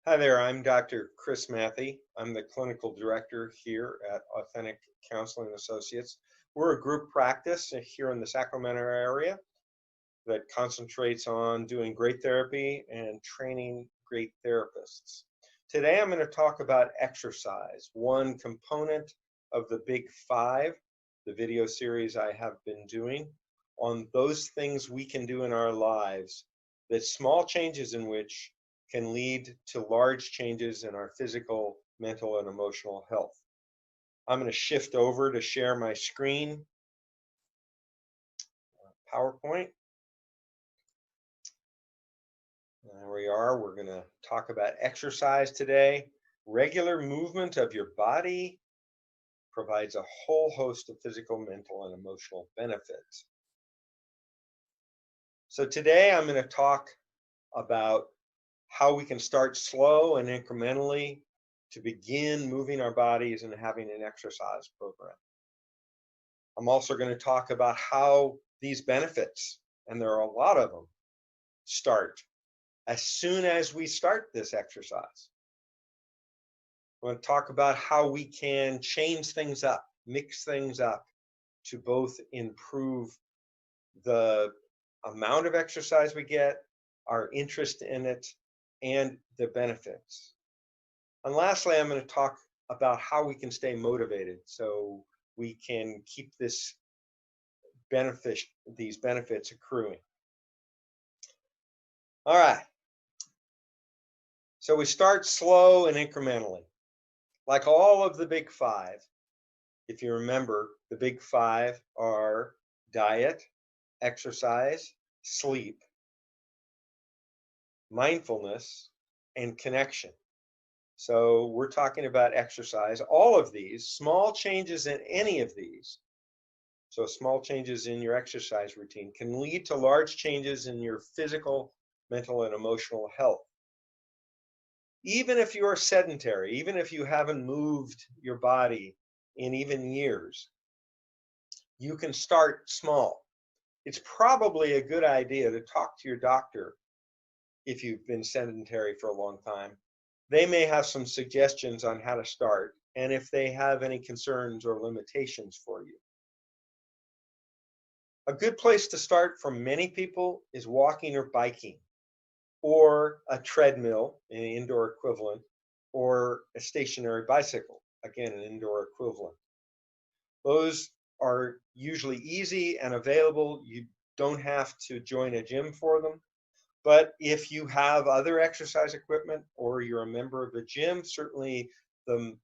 Hi there, I'm Dr. Chris Matthey. I'm the clinical director here at Authentic Counseling Associates. We're a group practice here in the Sacramento area that concentrates on doing great therapy and training great therapists. Today I'm going to talk about exercise, one component of the Big Five, the video series I have been doing on those things we can do in our lives, that small changes in which can lead to large changes in our physical, mental, and emotional health. I'm going to shift over to share my screen, PowerPoint. There we are. We're going to talk about exercise today. Regular movement of your body provides a whole host of physical, mental, and emotional benefits. So today I'm going to talk about how we can start slow and incrementally to begin moving our bodies and having an exercise program. I'm also going to talk about how these benefits, and there are a lot of them, start as soon as we start this exercise. I'm going to talk about how we can change things up, mix things up to both improve the amount of exercise we get, our interest in it, and the benefits. And lastly, I'm going to talk about how we can stay motivated so we can keep these benefits accruing. All right. So we start slow and incrementally. Like all of the Big Five, if you remember, the Big Five are diet, exercise, sleep, mindfulness, and connection. So we're talking about exercise. All of these, small changes in any of these, so small changes in your exercise routine can lead to large changes in your physical, mental, and emotional health. Even if you are sedentary, even if you haven't moved your body in even years, you can start small. It's probably a good idea to talk to your doctor if you've been sedentary for a long time. They may have some suggestions on how to start and if they have any concerns or limitations for you. A good place to start for many people is walking or biking, or a treadmill, an indoor equivalent, or a stationary bicycle, again, an indoor equivalent. Those are usually easy and available. You don't have to join a gym for them. But if you have other exercise equipment or you're a member of a gym, certainly the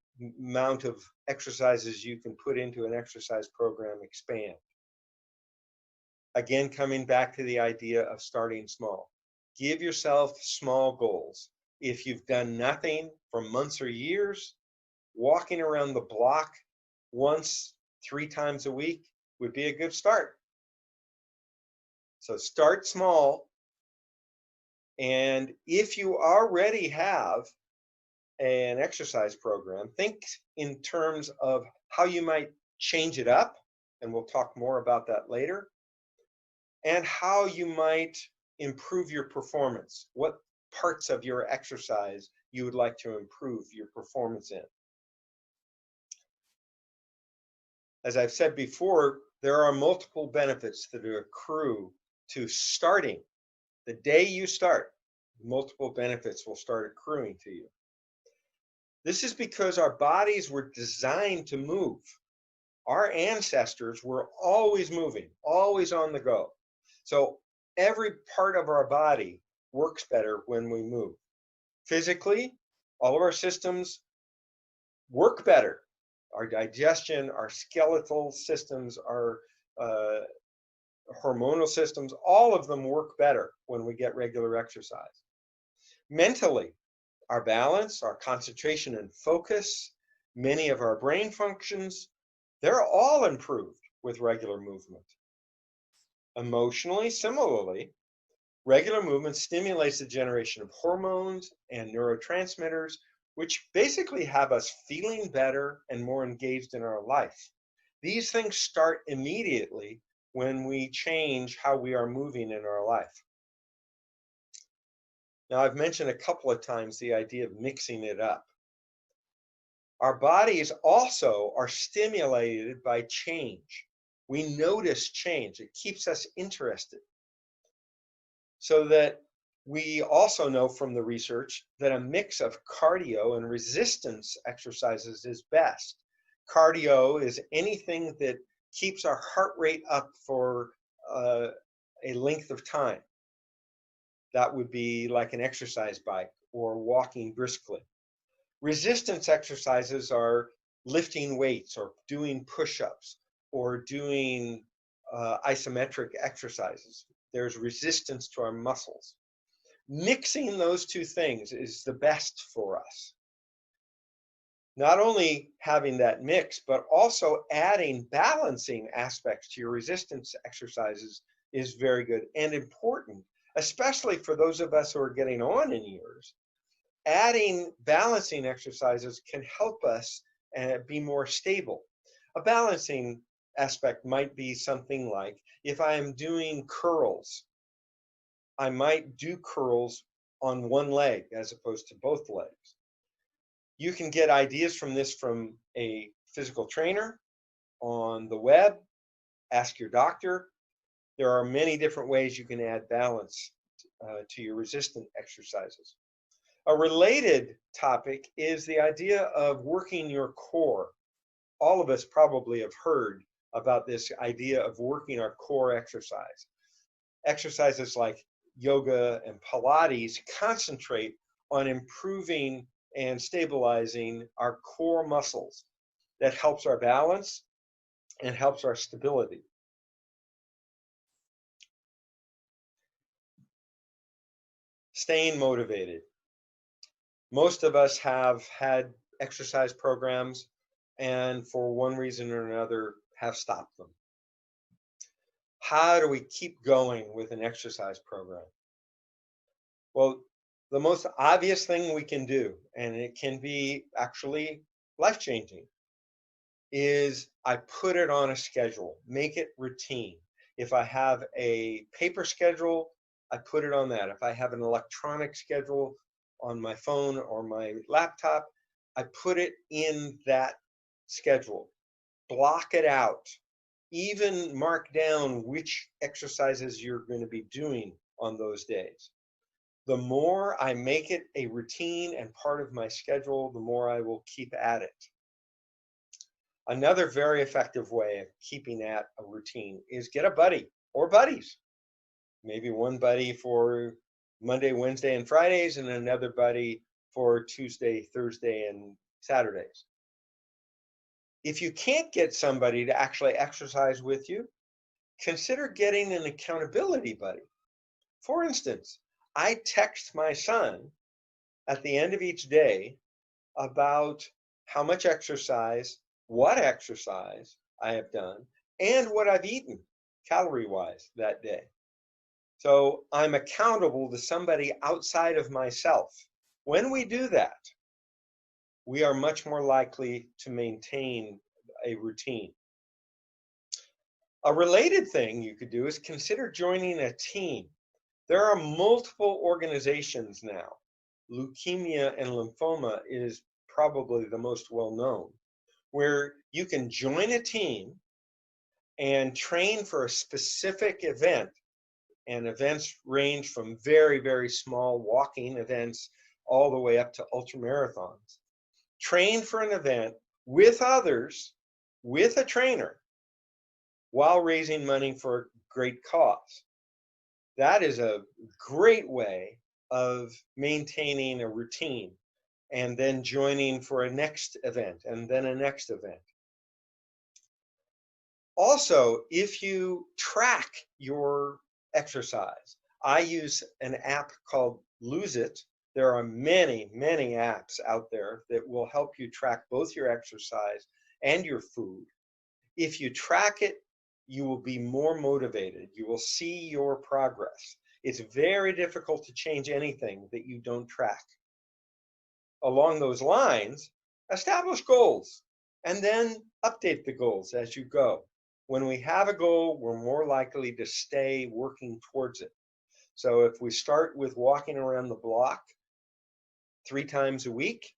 amount of exercises you can put into an exercise program expand. Again, coming back to the idea of starting small. Give yourself small goals. If you've done nothing for months or years, walking around the block once, 3 times a week would be a good start. So start small. And if you already have an exercise program, think in terms of how you might change it up. And we'll talk more about that later. And how you might improve your performance. What parts of your exercise you would like to improve your performance in. As I've said before, there are multiple benefits that accrue to starting. The day you start, multiple benefits will start accruing to you. This is because our bodies were designed to move. Our ancestors were always moving, always on the go. So every part of our body works better when we move. Physically, all of our systems work better. Our digestion, our skeletal systems, our hormonal systems, all of them work better when we get regular exercise. Mentally, our balance, our concentration and focus, many of our brain functions, they're all improved with regular movement. Emotionally, similarly, regular movement stimulates the generation of hormones and neurotransmitters, which basically have us feeling better and more engaged in our life. These things start immediately when we change how we are moving in our life. Now, I've mentioned a couple of times the idea of mixing it up. Our bodies also are stimulated by change. We notice change, it keeps us interested. So that we also know from the research that a mix of cardio and resistance exercises is best. Cardio is anything that keeps our heart rate up for a length of time. That would be like an exercise bike or walking briskly. Resistance exercises are lifting weights or doing push-ups or doing isometric exercises. There's resistance to our muscles. Mixing those two things is the best for us. Not only having that mix, but also adding balancing aspects to your resistance exercises is very good and important, especially for those of us who are getting on in years. Adding balancing exercises can help us be more stable. A balancing aspect might be something like, if I am doing curls, I might do curls on one leg as opposed to both legs. You can get ideas from this from a physical trainer, on the web, ask your doctor. There are many different ways you can add balance to your resistant exercises. A related topic is the idea of working your core. All of us probably have heard about this idea of working our core exercise. Exercises like yoga and Pilates concentrate on improving and stabilizing our core muscles. That helps our balance and helps our stability. Staying motivated. Most of us have had exercise programs and for one reason or another have stopped them. How do we keep going with an exercise program? Well, the most obvious thing we can do, and it can be actually life-changing, is I put it on a schedule, make it routine. If I have a paper schedule, I put it on that. If I have an electronic schedule on my phone or my laptop, I put it in that schedule. Block it out. Even mark down which exercises you're going to be doing on those days. The more I make it a routine and part of my schedule, the more I will keep at it. Another very effective way of keeping at a routine is get a buddy or buddies. Maybe one buddy for Monday, Wednesday, and Fridays, and another buddy for Tuesday, Thursday, and Saturdays. If you can't get somebody to actually exercise with you, consider getting an accountability buddy. For instance, I text my son at the end of each day about how much exercise, what exercise I have done, and what I've eaten calorie-wise that day. So I'm accountable to somebody outside of myself. When we do that, we are much more likely to maintain a routine. A related thing you could do is consider joining a team. There are multiple organizations now. Leukemia and lymphoma is probably the most well-known, where you can join a team and train for a specific event. And events range from very, very small walking events all the way up to ultra marathons. Train for an event with others, with a trainer, while raising money for a great cause. That is a great way of maintaining a routine and then joining for a next event and then a next event. Also, if you track your exercise, I use an app called Lose It. There are many, many apps out there that will help you track both your exercise and your food. If you track it, you will be more motivated. You will see your progress. It's very difficult to change anything that you don't track. Along those lines, establish goals and then update the goals as you go. When we have a goal, we're more likely to stay working towards it. So if we start with walking around the block 3 times a week,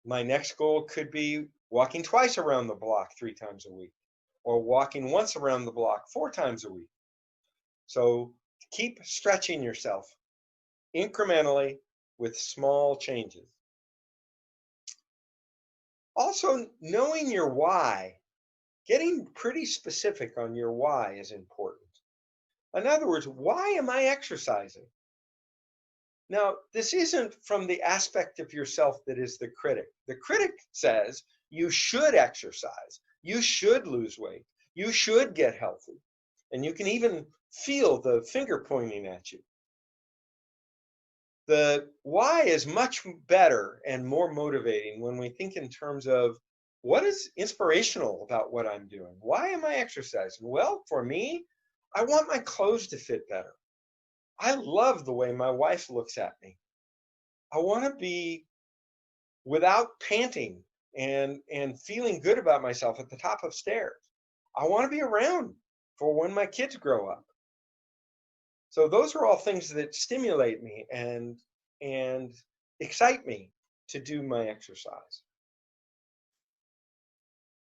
my next goal could be walking twice around the block 3 times a week, or walking once around the block 4 times a week. So keep stretching yourself incrementally with small changes. Also, knowing your why, getting pretty specific on your why is important. In other words, why am I exercising? Now, this isn't from the aspect of yourself that is the critic. The critic says you should exercise, you should lose weight, you should get healthy, and you can even feel the finger pointing at you. The why is much better and more motivating when we think in terms of what is inspirational about what I'm doing? Why am I exercising? Well, for me, I want my clothes to fit better. I love the way my wife looks at me. I want to be without panting and feeling good about myself at the top of stairs. I want to be around for when my kids grow up. So those are all things that stimulate me and excite me to do my exercise.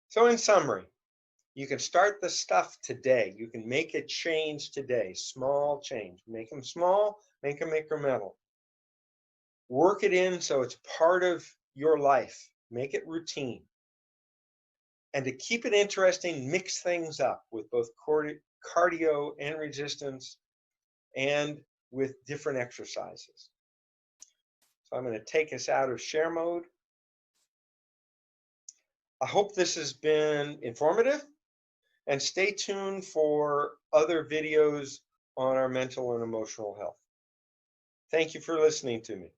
So in summary, you can start the stuff today. You can make a change today, small change. Make them small, make them incremental. Work it in so it's part of your life. Make it routine. And to keep it interesting, mix things up with both cardio and resistance and with different exercises. So I'm going to take us out of share mode. I hope this has been informative, and stay tuned for other videos on our mental and emotional health. Thank you for listening to me.